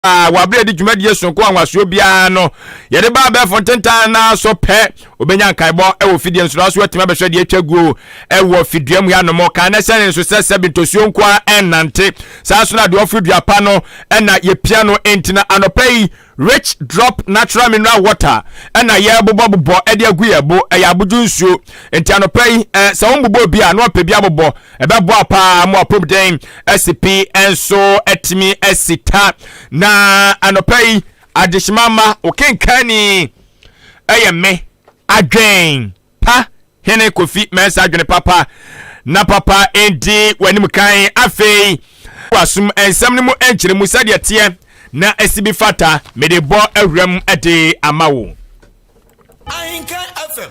wabre di dwumadi sonko anwaso bia no ye de ba be fontenta na so pe obenya nkaebo e wo fidie nso so atima be hwede atwaguo e wo fiduam ya no mo kan na sene nso se sebintosio nko enante sa so na de ofidua pa no na ye pia no entina anopai rich drop natural mineral water na ye bobo e de agu ye bo e ya boju nsuo enti anopai se won bobo bia no pe bia bobo e be bo apa mo apobden SCP enso etimi esita na anopai adishimama okenkani me adwen pa hene kofi mensa adwene papa na papa endi wanim kan afei wasum ensam ne mu enkyere mu sade tie na asibi fata mede bo awram ade amawo Ahenkan FM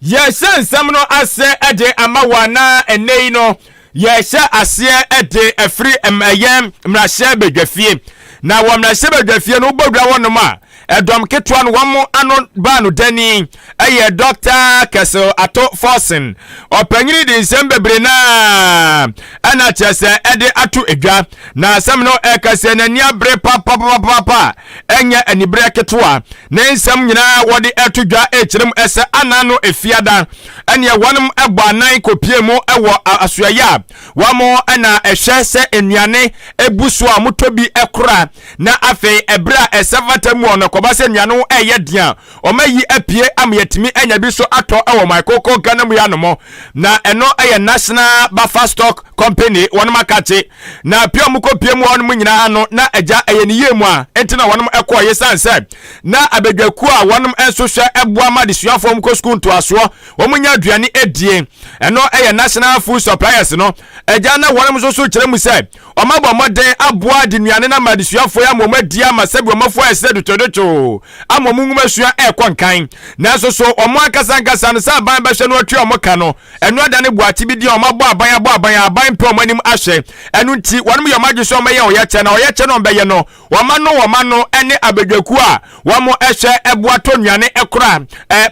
yes ensam no ase ade amawo na enei no yes ase ade afri emayem mrahye bedwafie na wamrahye bedwafie no bodwa wonoma edom ketwa no wamo ano ba no dani eye Dr. Keso Ato Forsen opanyini di nsembebre na ana chese ede atu edwa na asem no ekase na nia bre papa enye anibre ketwa na nsem nyina wode etudwa ekirem ese anano efiada ene wonum egbo anan kopie mu ewo asoya wamo ana ehwe se enuane ebuso a motobi ekora na afei ebra esevata mu ono kobase nuano eyedia omayi apie amyetimi enya bi so ato ewo maikoko Ghana mu yanomo na eno eye National Buffer Stock Company wonum akache na pio mu kopie mu wonum nyina ano na eja eye ni yemu a entina wonum ekọ yesanse na abedwaku a wonum enso hwe eboa madisuafo mu ko school to aso womunya aduane edie eno eye National Food Suppliers no eja na wonum so kire mu se omabo moden aboa de nuane na madisuafo ya momadia masabi omafo ese dutodoto amomungumesua ekonkan na so omo akasankasa no sa ban behwe no atwa omoka no eno da ne buati bi di omabo aban pe omanim ahye eno nti wonum yo magyeso omaye oyeche na oyeche no mbeye no womano ene abedwaku a womo ehwe eboa to nuane ekora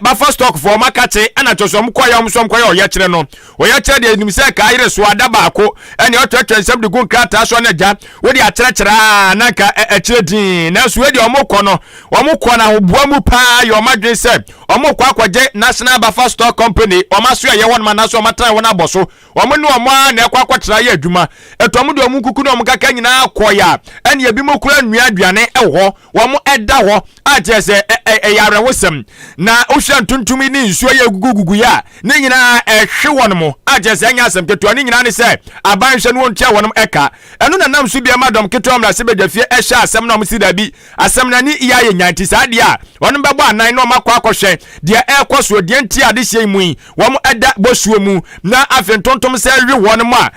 buffer stock for makate ana tosom koya omsom koya oyeche no oyeche de enim se ka ire so ada baako ene otwetwe nsem de gun krata so na ja wodi akyerɛkyerɛ na ka ekyedin na so wedi omokɔ no omokɔ na obua mu pa yo madwen se omokɔ akɔgye National Buffer Stock Company omaso ye won ma na so omatan won aboso omo ne omo na ekɔ akɔkyerɛ ye adwuma etom de omukuku na omkaka nyina akɔya ene ebi mokura nua aduane ɛhɔ womo ɛda hɔ agyese yare wosem na ohwa ntuntumi ni nsuo ye gugugu ya ne nyina ehwe won mo agyese anya asem keto ne nyina ne se aban hwe no wontia wonum eka eno na nam so bia madam keto amra se bedafie ehwe asem na omsi da bi asem na ni iya ye nyanti saade a wonum bebo anan no makɔ akɔhwe de ekoso de nti ade hye mu yi wom eda bosuo mu na afentontom se wi wonum a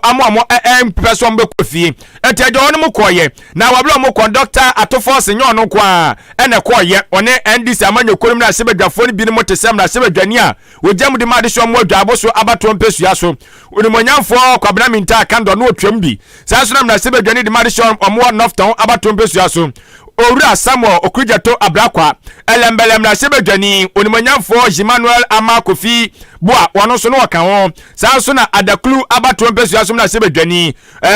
amo empeso mbekofie enti wonum koye na wablo mo conductor atofo nyo no kwa ene koye one ndc amanyo korim na sebedwafo ni bi ni motesem na sebedwani a wojam de made so mo adwa aboso abato mpesua so onimonyamfo kwabna minta kando no otwam bi sa so na sebedwani de made so omo nofton abato mpesua so Owura Samuel Okudjato Abrakwa elembelem na sebedwani onimonyamfo Emmanuel Amakofi boa wono so no kan ho sa so na adaklu abato mpesua so na sebedwani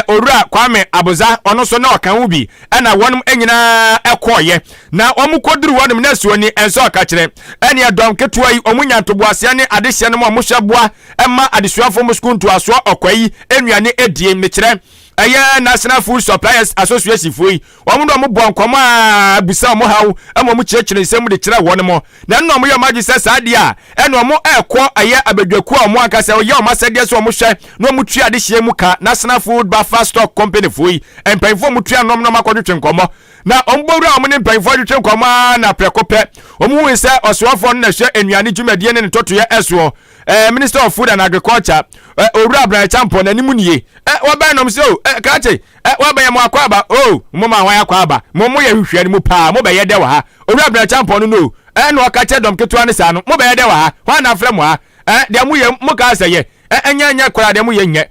Owura Kwame Abuza ono so na kan ho bi na wonum enyina ekoye na omukoduru wonum na suoni enso ka kire ene adom ketua yi omunya ntoboase ne adehye no mo hweboa emma adesuafo mu school to aso okwayi enuane edie mekire National Food Suppliers Association foi omundo mo bon koma abusa mo hawo mo kyekire nsem de kire won mo na no mo yamaji se saade a eno mo ekọ abedwaku a mo akase o ye o masade so mo hwe no mo tua de hye mu ka National Food Buffer Stock Company foi empanfo mo tua nom no makodwetwe nkomo na ombowura mo ne empanfo dwetwe nkomo na prekope omo wi se oswafo na hwe enuane dwumadie ne toto ye eso Minister of Food and Agriculture Owura Brian Champo na nimu nie waban nom so kache waban mo akwaba mo ma hwan akwaba mo ye hwehwe ni mu pa mo be ye de wa ha Owura Brian Champo no no kache dom ketua ne sa no mo be ye de wa ha hwan na afre mo ha de mo ye mo ka sa ye enya kwara de mo ye nye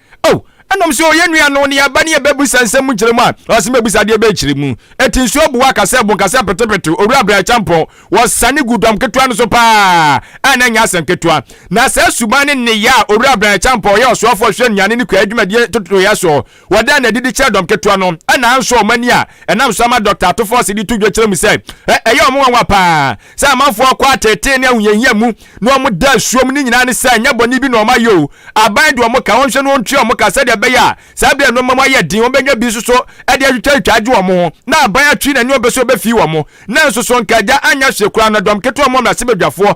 anom so ye nua no ne aba ne bebu sansam mu kyeremu a o se mebusa de be kyeremu etinso buwa kase bon kase petepetu owura bra champion was sane gudam ketua no so pa ana nya asem ketua na sa subane ne ya owura bra champion ye osofo hwe nyane ne kwa adwumadie tototo ya so wada na didi kyedom ketua no ana anso mani a enam so ama Dr. Atofo se di tudwo kyeremu se eye omo wanwa pa sa amanfo kwa tete ne ahuyehia mu no omo da suom ni nyina ne sa nya boni bi no ma yo aban do omo ka wonhwe no ntwe omo ka se de be ya sa bia no mama ye din obenya bi so e de atwatwaje omo na aban atwi na ne obeso be fi omo na nso so nkaja anya hwekura na dom keto omo na sebedwafo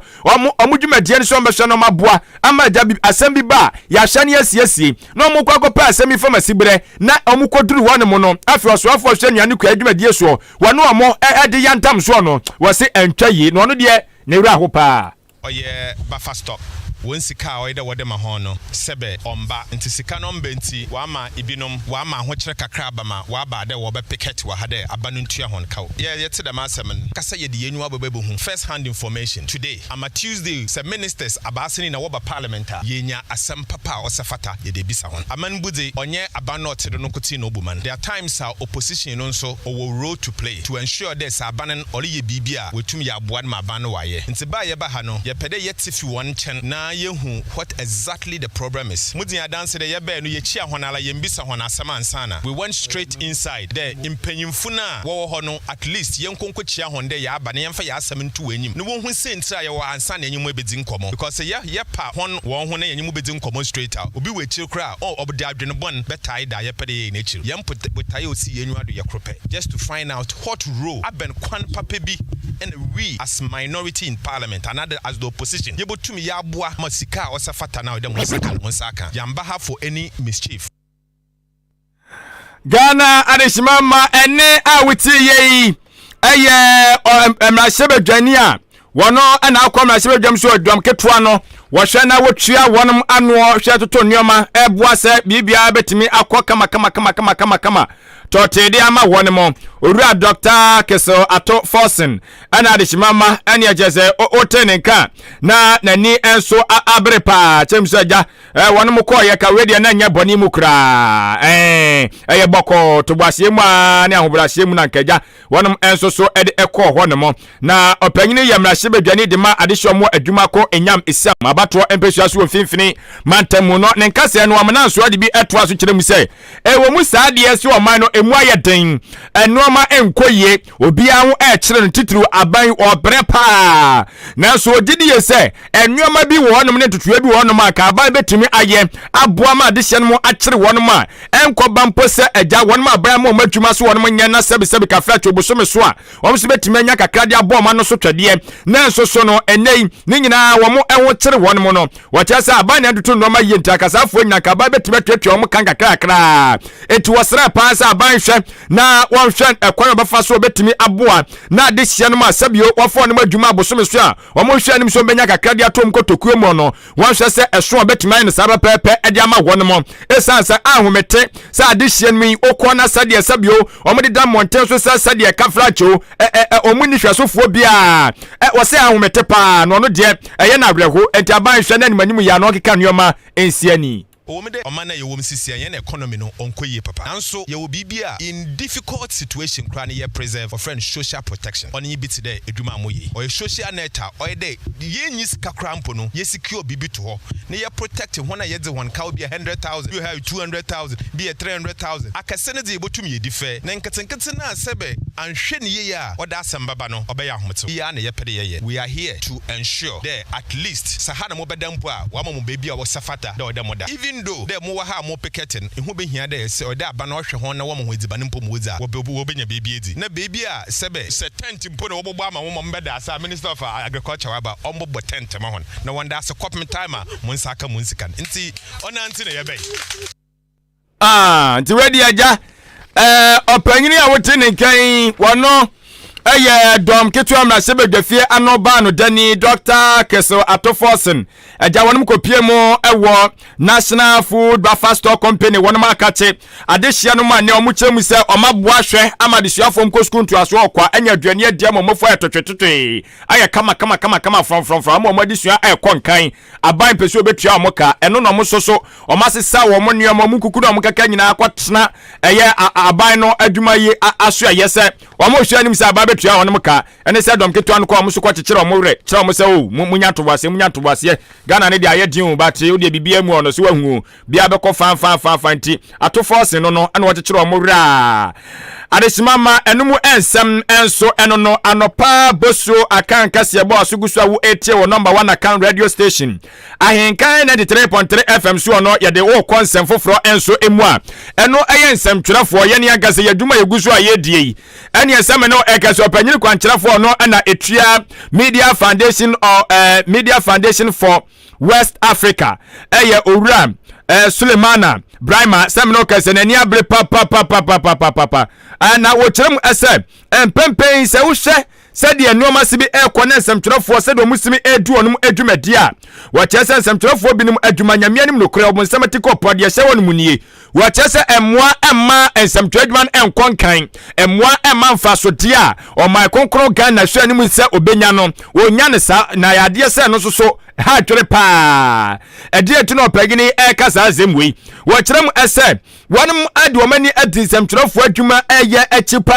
omo dwumadie ne so mbehwe no maboa ama ja bi asem bi ba ya hye ne asiesie na omo kwakopa asem bi fama sibre na omo koduru wone mo no afi osofo hwe nuane kwa adwumadie so wano omo de yantam so no wose entwa yi no no de ne wura ho pa oye bafa stop won sika oyede wode ma ho no sebe omba nti sika no mba nti wa ma ibinom wa ma ho kyere kakra ba ma wa ba de wo be picket wa ha de aba no ntua ho nkaw ye te da ma asem kasa ye de yenu ababebu hu first hand information today ama Tuesday se ministers abasini na wo ba parliament yenya asem papa o sefata ye de bisa ho aman buze onye aba no te do no koti no obuman there are times our opposition no so o role to play to ensure this abanan ori ye bibia wetum ya aboa ma aba no waye nti ba ye ba ha no ye pede ye tifi won chen na yehu what exactly the problem is mudin adanse de ye ba no ye chia honala ye mbisa hona asema ansana we went straight inside the impanyimfu na wo ho no at least ye nkonko chia honde ya aba ne yemfa ya asem ntu wanyim ne wo hu sentra ye wo ansa na enyim ebedi nkomo because ye pa hon wo ho na enyim ebedi nkomo straight out obi we chiri kra obdi adwene bon betai da ye pede ye na chiri ye mpotai osi ye nwa do ye krope just to find out what role aben kwan papa bi and we as minority in parliament and as the opposition ye botumi ya aboa masika o safata na de monsaka yamba ha for any mischief Ghana adishimama ene awiti ye eye emrasebedwani a wono ana akwa mrasebedwam so adwam ketua no wo hwe na wotua wonum ano hwe toto nneoma eboa se bibia betimi akwa kama totede ama wonemo owura Dr. Keso ato forcing ana adishimama ene ajeze otenenka na nani enso abrepa chemsaja wonum ko ye ka wedi na nya boni mu kra eye boko to bwasie mu ne ahobrasie mu na nkaja wonum enso so ede ekọ honemo na opanyini yamrahye bedwani de ma adihyomo adwuma ko enyam isam abato empesua so finfini mantamu no ne nkase no amana so ade bi etoa so kyeremu se wo mu saade se o man no emu ayeden enoma enkoye obia ho kyere no titru aban obrepa na so odidi ye se enoma bi wo honom ne tutua bi wo honom aka aban betimi aye aboa ma adihye no akyere wonom a enkoba mpo se agya wonom aban ma omadwuma so wonom nya na sebi kafra chobosome so a wom se betimi anya kakra de aboa ma no so twede na so so no enei ni nyina wo mo enwo kyere wonom no wacha se aban ne aduto no ma ye ntakasafo nya ka aban betimi twetwe wo mo kan kakra eti wasra pa se aban hwe na won hwe ekwan ba fa so betimi aboa na de hye no ma sabio wofo no madwuma abosome so a wo mo hwe anim so benya kakra de atom kotokuo mo no won hwe se eso betimi ne saba pepe e de ama wonom esansa ahomete se ade hye no mi okona sade sabio wo mo de da monten so sade kafra cho omuni hwasofo bia wo se ahomete pa no no de eye na abrego enti aban hwe na animanimu ya no keka nneoma ensiani Omede omana ye wom sisia ye na economy no onkoye papa nanso ye wo bibia in difficult situation kra na ye preserve for friend social protection on ye bit there eduma amoye or social neta or de ye nyis kakra mpo no ye secure bibi to ho na ye protect ho na ye de one cow be 100,000 you have 200,000 be 300,000 akase ne de botum ye dife na nketenkete na sebe anhwe ne ye ya oda asembaba no obeya hometo ya na ye pede ye we are here to ensure there at least sahana mo bedampo a wa mo baby a wo safata da oda moda even though there mo ha mo picketing ehu be hia there se oda aba na ohwe ho na wo mo hodziba ne mpom wodza wo benya baby edi na baby a sebe se tent mpo na wo bobbo ama wo mbeda asa minister of agriculture waba ombo tent ma hon na wanda ase copment timer mo nsaka mo nsikan nti ona nti na ye be nti wedi aja opanyini a wote ne kan wono eye dom ketu amra sebedwafie anoba no dani Dr. Keso Atoforsen eja wonum kopie mo ewo National Food Buffer Store Company wonum akache adehia no ma ne omuchemu se omaboa hwe amadisuafo mkosku ntuaso okwa anya aduane adia momofo etotwetwe aya kama from amadisua ekonkan aban peso betua omoka eno no mososo omasesa wo mo nneoma mukuku no omkaka nyina akwatena eye aban no adwumaye aso ayese omohua nim se aba betua wonum ka ene se dom keto an ko omoso kwa chekere omure kire omo se o munya tobase Ghana ne dia ye din bate o de bibia mu ono se wahu bia be ko fan ti atofo se no ana wo chekere omure a adesimama enumu ensem enso enono anopa boso Ahenkan Kasiebo asugusu awu etie wo number 1 account radio station Ahenkan 93.3 FM so no ye de wo konsem foforo enso emu a eno eye ensem twerefo ye ne agase yaduma yegusu a ye die ene ensem no ekase opanyini kwankyerefo no na etua Media Foundation for West Africa eye owura Sulemana Brahma semino kase nani abre papa na wo kyerem ese empempen se wo hwe sede enoma sibi ekone nsemtwerefo sede omusimi edu onum adwumadi a wo kyese nsemtwerefo binim adwumanyamia nim nokure obonsamatiko pode hye wonum nie wo kyese emmoa emma nsemtweredwan enkonkan emmoa emma mfasode a o my konkro Ghana hwe anim se obenya no onya ne sa na yade se no soso ha twere pa edie tu no pagini ekasa azemwe wo kyerem ese wonum ade omani adi nsemtwerefo adwuma eye echipa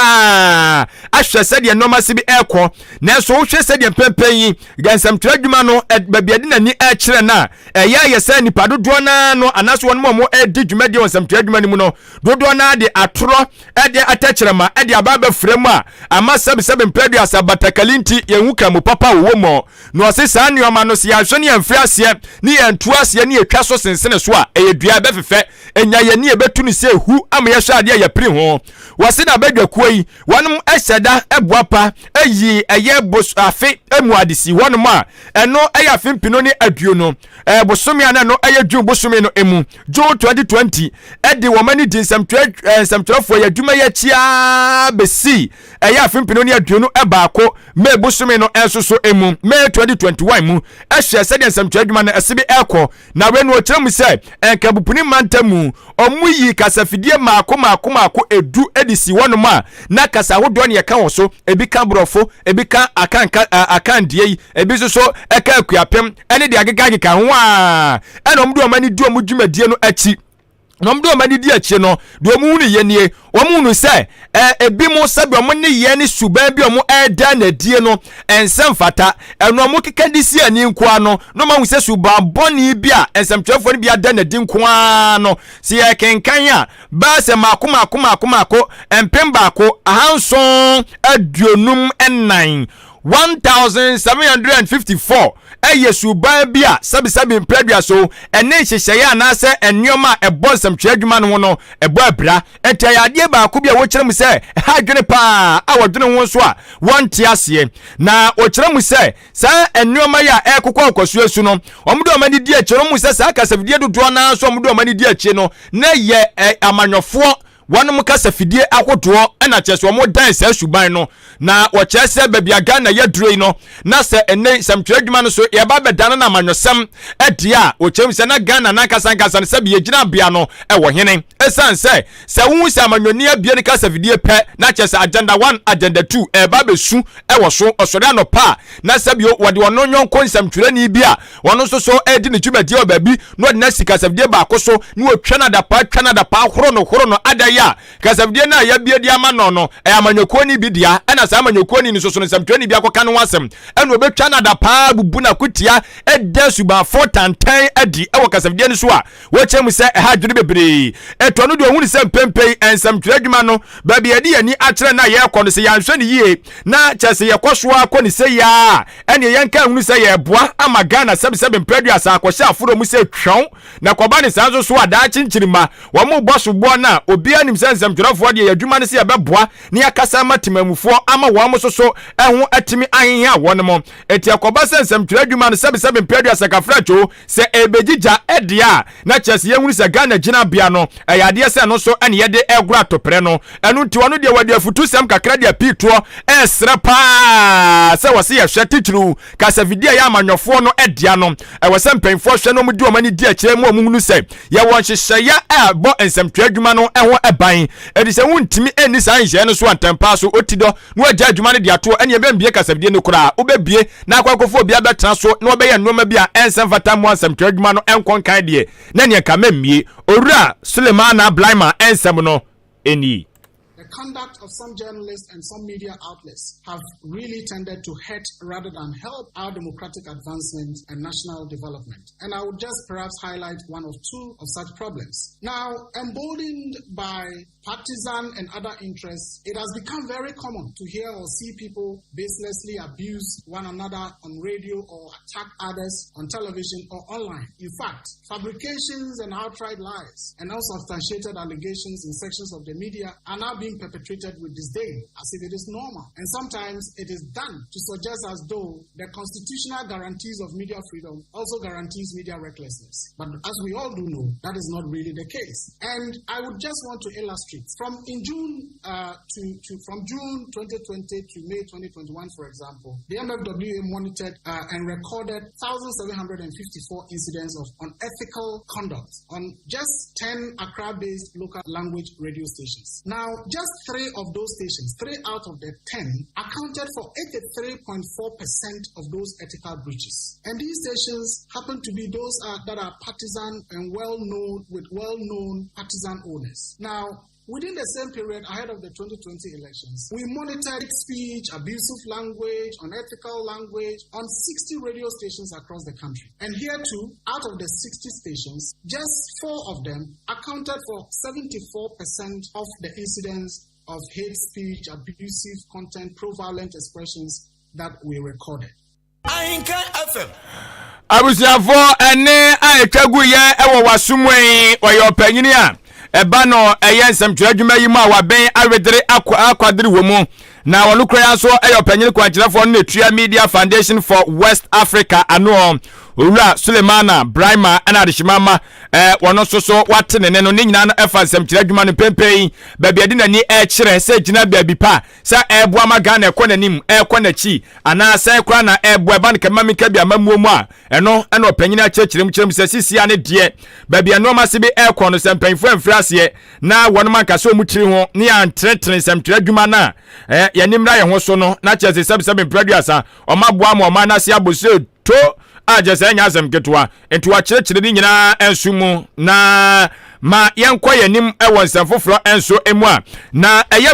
ahwe sede enoma sibi ekọ na so wo hwe sede pempen yi gansam twadwuma no babiade nani ekire na eye yesa nipa dodo na no anaso wonum mo edi dwumade wonsam twadwuma ni mu no dodo na de atoro ede atachirema ede ababa fremu a ama sebe mpedu asabatakalenti yenwu kamu papa wo mo no se sa nioma no se yahwe ne yemfriase ne yentuase ne yetwa so sensene so a eyedua befefe enya ye ne betu ne se hu ama yehwe ade ya pri ho wose na badwakuo yi wonum ehyeda eboapa eyi eye bos afi emu adisi wonum a eno eye afi mpino ne aduo no bosome ana no eye dwun bosome no emu jo 2020 edi womani din samtwafo ya dwuma ya chia besi eye afi mpino ne aduo no ebaako me bosome no ensoso emu me 2021 mu ehye sede samtwadwuma no esibi eko na we no okyerem se enkabupuni mantamu omuyi kasafidie maako edu edisi wonum a na kasa hodo ne yeka wo so ebi ka brofo ebi ka akandie ebi so eka akuapem ene de agegageka ho a ene omdo omani du omudwumadie no achi nomdo mani di achi no do mu ni yenie omu nu se ebi mo sabi omo ni ye ni suban bi omo eda na die no ensem fata eno omo kekadi si ani nkoa no no ma hu se suban boni bi a ensem twefo ni bi ada na di nkoa no si ye kenkan a ba se mako empemba ko ahanson aduonum enan 1754 suban bia sabi mpredua so ene hyehyeye anase ennioma ebonsam twadwuma no no ebo abra entayade ba ko bia wo kyerem se ha dwene pa a wodwene ho so a wonte ase na wo kyerem se sa ennioma ya ekokọ kwasu esu no omdo omani di akyerem se sa kasafidie dodo na so omdo omani di akye no na ye amanyofo wanum kasafidie akoto na kyese omo dan sa suban no na wo kyese babia Ghana ya duroi no na se ene samtwadwuma no so ye ba bedana na manwosam edia wo kyem se na Ghana na kasankasa se bi yegina bia no wo hene esan se wu se amanwoni abia ne kasafidie pe na kyese agenda 1 agenda 2 ba besu wo so osore anopa na se bio wode wono nyonko samtwani bia wono so edi ne twumadi obabi no de na sikasafidie ba akoso ne wo twana da pa horo no adai ya kasafidie na ya bia dia ma no amanyoko ni bi dia na sa amanyoko ni so samtwani bia koka no wasem eno obetwa na da pa bubu na kutia eda suba 4 tantan adi ewo kasafidie ni so a wo kyem se ha dwene bebre eto no de ohunu se pempei ensamtwadwuma no ba bia di ani akyere na ye kɔ no se yanhwɛ ni yie na kyese ye kɔso akɔ ni se ya ene yenka hunu se ye boa ama Ghana sebe mpredua asa akɔhyɛ aforo mu se twɔn na kɔba ni sanso so ada kyinkyirima wo mo bɔso bo na obia nim sense mtwerɛfoɔ de adwuma ne se yɛbɛboa ne yakasa matimamufoɔ ama wɔn mo so ɛho atimi ahehia wɔn mo eti akɔba sense mtwerɛ adwuma no sɛbe mpɛdu asakafracho sɛ ebegigya ɛdea na kyɛse yɛhunu sɛ Ghana gyina bia no ɛyade sɛ no so ɛne yɛde ɛgora topre no ɛno nti wɔno deɛ wɔde afutu sɛm kakra de apitoɔ ɛsrɛ paa sɛ wɔse yɛhwɛ titiri kasa video yɛ amanyɔfoɔ no ɛdea no ɛwɔ sɛ mpanyinfoɔ hwɛ no mu di ɔmani di akyerɛ mu ɔmu hunu sɛ yɛwɔ nhyehyɛeɛ ɛbɔ nsɛmtwerɛ adwuma no ɛho ɛban ɛde sɛ wontimi ɛnni saa nhyehyɛeɛ no so antampa so ɔti dɔ na wɔagya adwuma no de atoɔ ɛne yɛbɛmbie kasa video no koraa wobɛbie na akɔkɔfoɔ bi abɛtena so na wɔbɛyɛ nneɛma bi a ɛnsɛm fata mu nsɛmtwerɛ adwuma no ɛnkɔ nkan deɛ na neɛ ka mammie owura Sulemana Blaima ɛnsɛm no ɛni. The conduct of some journalists and some media outlets have really tended to hurt rather than help our democratic advancement and national development. And I would just perhaps highlight one or two of such problems. Now, emboldened by partisan and other interests, it has become very common to hear or see people baselessly abuse one another on radio or attack others on television or online. In fact, fabrications and outright lies and unsubstantiated allegations in sections of the media are now being perpetrated with disdain as if it is normal. And sometimes it is done to suggest as though the constitutional guarantees of media freedom also guarantees media recklessness. But as we all do know, that is not really the case. And I would just want to illustrate from June 2020 to May 2021, for example, the MFWA monitored and recorded 1,754 incidents of unethical conduct on just 10 Accra-based local language radio stations. Now, just 3 of those stations, 3 out of the 10, accounted for 83.4% of those ethical breaches. And these stations happen to be those that are partisan and well-known, with well-known partisan owners. Now, within the same period ahead of the 2020 elections, we monitored speech, abusive language, unethical language on 60 radio stations across the country. And here too, out of the 60 stations, just 4 of them accounted for 74% of the incidents of hate speech, abusive content, pro-violent expressions that we recorded. Ahenkan FM. Abusiafo ene aetwagu ye ewo wasumwe oyo panyini a eba no eye nsɛmtwerɛ adwuma yi mu a waben awedere akwadere wɔ mu na wɔno kora so eyo panyini kwankyerɛfo no Netria Media Foundation for West Africa ano owura Sulemana Blaima ana adehimama wɔno so wate ne no nyina no ɛfa nsɛmtwerɛ adwuma no pempei baabi ade nani ɛkyerɛ sɛ gyina baabi pa sɛ ɛboa maga na ɛkɔ nanim ɛkɔ nachi ana sɛ kora na ɛboa eba no kama meka bi amamuo mu a ɛno ɛna ɔpanyini akyerɛkyerɛm sɛ sisia ne deɛ baabi ɛno ma se bi ɛkɔ no sɛ mpanyinfo amfiraseɛ na wɔno manka sɛ ɔmu kyiri ho ne yɛntrentre nsɛmtwerɛ adwuma na yɛnim na yɛ ho so no na kyerɛ sɛ sɛbsɛbe mpraduasa ɔmaboa ma ɔma na se abɔsɛ to ajese nya asem ketwa enti wa kyerɛkyerɛ ni nyina ensu mu na ma yenkɔ yanim ɛwɔ nsɛm foforɔ enso emu a na ɛyɛ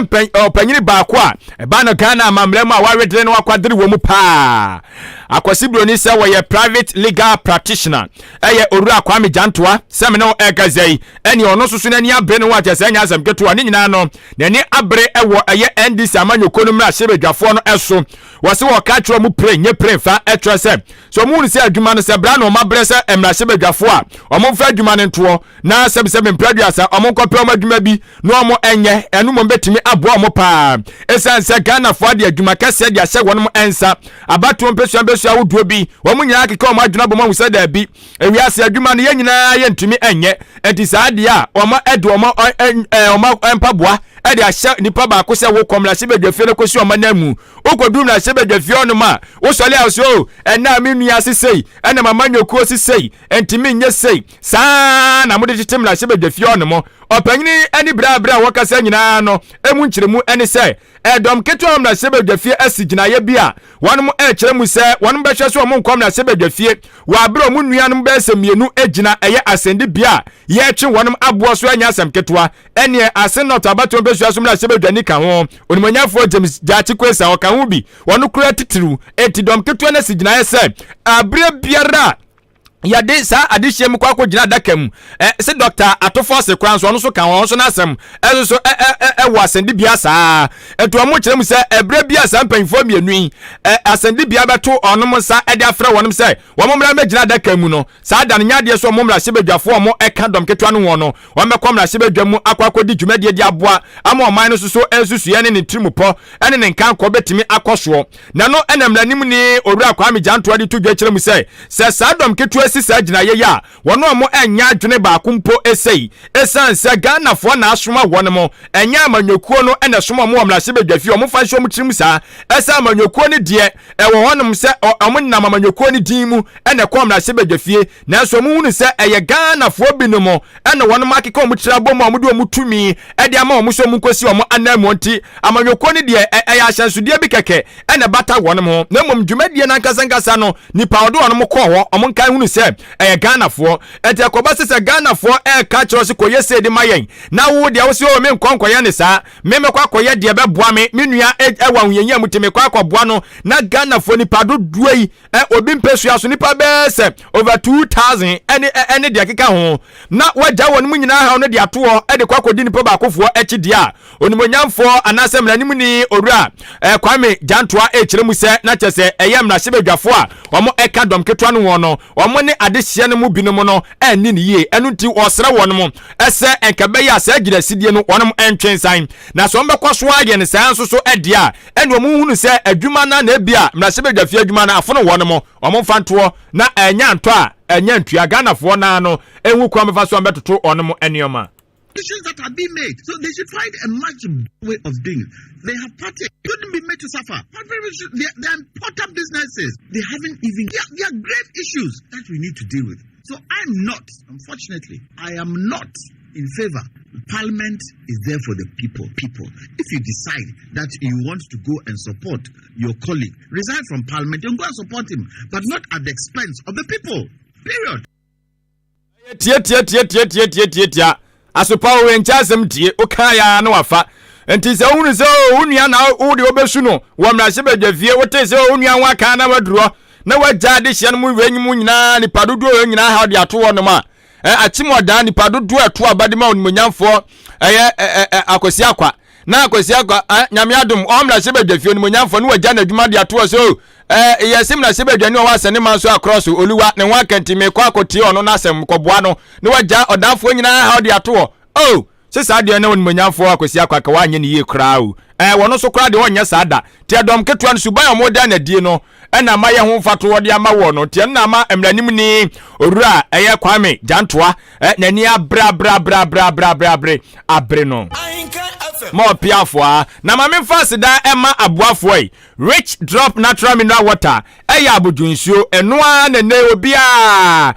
mpanyini baako a ɛba no Ghana amamlɛ mu a waredere no akwadere wɔ mu paa akwasi broni sɛ wɔyɛ private legal practitioner ɛyɛ owura Kwame Jantoa sɛm no ɛgazai ɛne ɔno soso n'ani abre no ajese nya asem ketwa ni nyina no n'ani abre ɛwɔ ɛyɛ NDC amanyɔkɔ no mra hyebedwafoɔ no ɛso wɔse wɔ ka kyerɛ mu pre nye pre fa ɛtrɛ sɛ so mu nse adwuma no sɛ bra no ma bre sɛ mra hyebedwafoɔ a ɔmo fa adwuma no ntoɔ na sɛ mpraduasa ɔmo nkɔpɛ ɔmo adwuma bi na ɔmo ɛnyɛ ɛno mo betimi aboa ɔmo paa esan sɛ Ghana fo ade adwuma kɛse de ahyɛ wɔn mo ɛnsa abato mpɛsua woduo bi wɔn nyinaa keka ɔmo adwuna bɔ mo sɛ da bi ewiase adwuma no yɛ nyinaa yɛ ntumi ɛnyɛ enti saa de a ɔmo ɛde ɔmo mpaboa ɛde ahyɛ nipa baako sɛ wo kɔmla hyebedwafie no kosi ɔmo namu okodum na hyebedwafie ɔno ma wo sɔle a so ɛna me nua sesei ɛna mama nyokuo sesei ntimi nyɛ sei saa na mo de tetem na hyebedwafie ɔno mo ɔpanyini ani brabra wɔkasa nyinaa no emu nkyeremu ɛne sɛ ɛdɔm ketewa na hyebedwafie asigyinaye bi a wɔn mo ɛkyerɛ mu sɛ wɔn bɛhwɛ so ɔmo nkɔm na hyebedwafie wɔ abere ɔmo nuanom bɛsɛ mienu egyina ɛyɛ asɛnde bia yɛtwe wɔn aboɔ so anya asɛm ketewa ɛne asen not abato bɛsua so na hyebedwani ka ho onimonyafo James Jati Kwesa ɔka ho bi wɔn kura titiru eti dɔm ketewa na asigyinaye sɛ abere biara yade sa adehye mu kwakọ gina daka mu se doctor atofo se kran so no so kan won so na asem so wo asende bia saa eto mo kire mu se ebre bia sa mpanfo mienu yi asende bia beto onom sa ede afra wonom se wo momra me gina daka mu no sa da nya de so momra hye badwafo mo eka dom ketwa no won no wo me komra hye badwa mu akwakọ di dwumade di aboa ama oman no so ensusu ye ne ne trimupo ene ne nkan ko betimi akoso na no enamranim ni owura kwa me janto de to dwa kire mu se sa dom ketwa sisa gina ye ya wono mo enya adwene ba kumpo esei esanse Ghana fo na asoma wono mo enya amanyokuo no ena soma mo amra se badwafi o mo fa hye mo tirim sa esa amanyokuo ne de wo honom se omo nam amanyokuo ne din mu ena ko amra se badwafi na so mo hunu se eye Ghana fo binom ena wono makeka o mo tira bom o mo de o mo tumi e de ama o mo so mo kosi o mo anamonti amanyokuo ne de eya ahyansude bi keke ena bata wono mo na mom dwumadie na nkasa no nipa odo wono mo ko ho o mo nkan hunu se Ghana for etakoba se Ghana for ka kiro se koye se de mayen na wo de wo se o me nkonkoye ne sa me kwakoye de beboa me nua ewa hunyanya muteme kwakoboa no na Ghana for nipa do duai obi mpesu aso nipa be se over 2000 ene de akeka ho na waja won mu nyina ha no de ato de kwakodi nipa ba kofo ekide a onimonyamfo anase mranim ni owura kwame jantoa kire mu se na chese eyamra hyebadwafo a omo eka dom ketwa no won no omo ne adehye no mu binom no ani ne yie enu nti osra wonom ese enkabe ya sa gida sidie no wonom entwensan na so mbekọ so age ne san so ede a enu mu hunu se adwuma na ebia mrasebedwafie adwuma na afono wonom omo fanto na enya nto a enya ntua Ghana fo na no enwu kwa mefa so mbetoto onom enioma. Decisions that have been made, so they should find a much way of doing it. They have parted, couldn't be made to suffer. They're important businesses. They haven't even. They are grave issues that we need to deal with. So I'm not, unfortunately, I am not in favor. Parliament is there for the people. If you decide that you want to go and support your colleague, resign from Parliament and go and support him, but not at the expense of the people. Period. Tia. Asopa we nchasem tie okaya na wafa enti se hunu se onua na wo de obesu no wo mrahye badwafie wote se onua waka na waduro na wagya de hye no mu wenyum nyina ni padodo nyina ha de ato wono ma achimoda ni padodo ato abade ma onimonyamfo akosi akwa na akosi akwa nyame adom o mrahye badwafie onimonyamfo no wagya na adwuma de ato so yesim na sebedwani o wasane man so across oluwa ne wa kantime kwa akoti ono na asem koboa no ne wagya odafo nyina ha odi ato sisa de na onimonyamfo akosi akwaka wanye ne ye kra o wono so kra de onye sada ti adom ketua no suban o moda na die no na ma ye ho mfato wode ama wo no ti na ma emranim ni owura eye kwame jantoa na ni abra abre no mo piafo na ma memfa da ema aboafo rich drop natural mineral water eya abudunsuo enoa na ne obia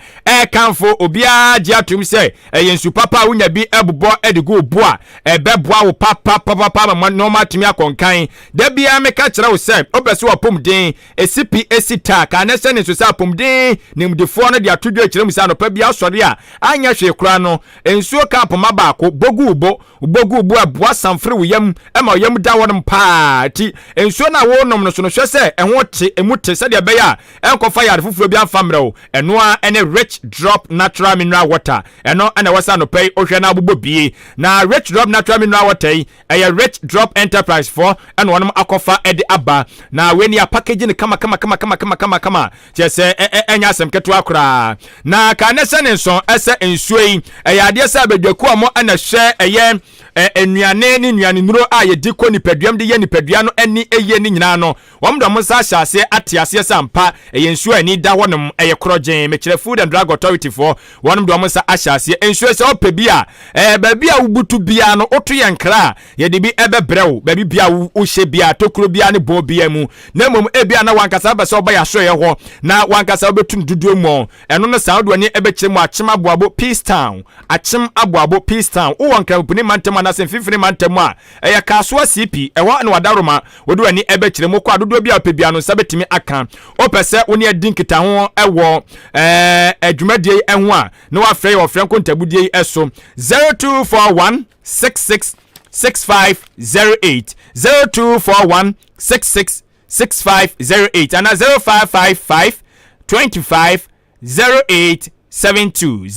kanfo obia ji atum se yensu papa wunya bi ebubo edigo oboa ebeboa wo papa ma no matimi akonkan da bia meka kire wo se obese wo pomden esipi esita ka na se ne so sa pomden nimdefo no de atodwo akire mu sa no pa bia sori a anya hwe kura no ensuo ka poma ba ko bogu ubo aboa samfre wo yam ema yam da wonum pa ti ensuo na wo nom no so no hwe se ehwo te emute se de be ya enkofa yare fufuo bi afamre wo enoa ene rich drop natural mineral water eno ene wasa no pay ohwe na abobɔ bie na rich drop natural mineral water eye rich drop enterprise for eno wonum akofa ede aba na weni a packaging kama se enya asem keto akora na ka ne se ne so ese ensuo yi eye ade se abadwaku amo ana hwe eye enuane ni nuane nuro a ye diko nipaduam de ye nipadua no ani eye ni nyina no womdo mo sa hyase atiase sampa ensuo ani da wonom eye krogen mekire food and drug authority for womdo mo sa ahyase ensuo se opebia babia wubutu bia no oto ye nkra ye de bi ebebrew babi bia wo hye bia tokuro bia ne bo bia mu na mom ebia na wankasa ba se oba ya so ye ho na wankasa obetum duduo mu eno no sa odwani ebekire mu achim aboabo Peace Town wo wankra puni mantema na se fifini mantemu a eya kaso CP ewa na wadaroma wodwani ebekire mu kwa adodo bia opebia no sabetimi aka opese woni adinkita ho ewo adwumadie eho a na wafrɛ yo franko ntabudie eso 0241 666508 0241 666508 and 0555 25 0872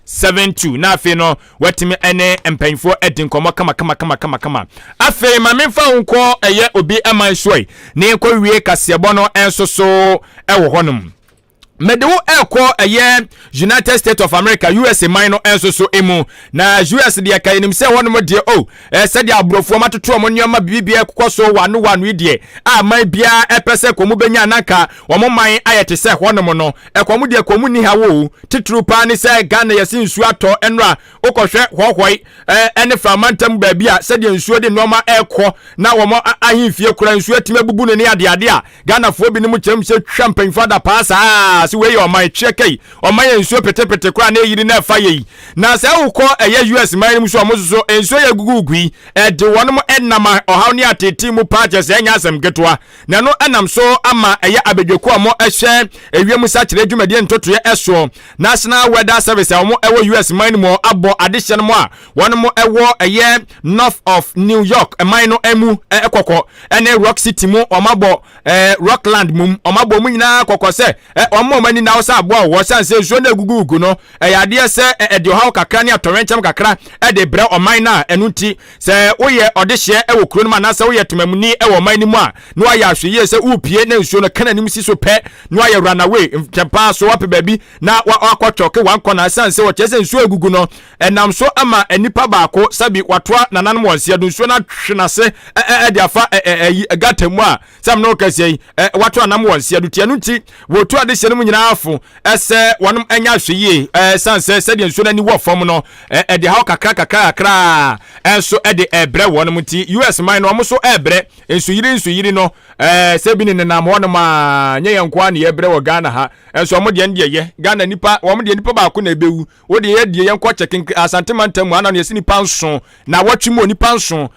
0555 na afei no watimi ene empanfo edin komo kama afei ma memfa unko eye obi amansoi ne nkɔ wie kasebo no enso so ewo honum medewo ekɔ eye United States of America USA minor enso so emu na US de ka enim se honum de se de abrofo matoto mo nyoma bibia kokɔ so wano de a man bia epese komu benya nanka wo man ayete se honum no ekomu de komu ni hawo titru pa ne se Ghana yesi nsu atɔ enra okɔhwɛ hohoi ene framantam ba bia se de nsu de noma ekɔ na wo ahimfie kura nsu atime bubu ne ade a Ghana fo bi ne mu kyerem se twampan fada paasa si we your my cheki o my ensuo petepete kwa na yiri na fa yi na se ukọ eye US man mu so omoso ensuo ya gugugui de wonom enama ohaw ne ateti mu pages enya asem getoa na no enam so ama eye abedweko mo ehwe ewiem sa kire dwumade ntoto eso National Weather Service omo ewo US man mu abo adehye mo a wonom ewo eye north of New York man no emu ekokọ ene Rock City mu omabo Rockland mu omabo mu nyina kokọ se omo mani na osa abo wo sanse so na gugugu no yade se de haw kakra ne atorenchem kakra de bre oman na enunti se woye odehye ewo kuro no na se woye temamuni ewo man ni mu a no aya ahweye se upie na nsuo no kana nim si so pe no aya runaway tempa so wape baby na wakwachoke wanko na sanse wo chese nsuo egugu no enam so ama anipa baako sabi watoa nanan wonse do nsuo na hwenase de afa gatemu a sam no kase watoa nam wonse do tianunti wo to adehye no nyina afo ese wonom anya hweye sanse se de nsuo na ni wo fam no de haw kakra enso de ebre wonom ti US man no omo so ebre ensu yiri no se bi ne nam wonom a nye yenko a ne ebre wo Ghana ha enso omo de ndie ye Ghana nipa omo de nipa ba ko na ebewu wo de ye die yenko chekin asantemantam ana no yesi nipa nso na watwimo nipa nso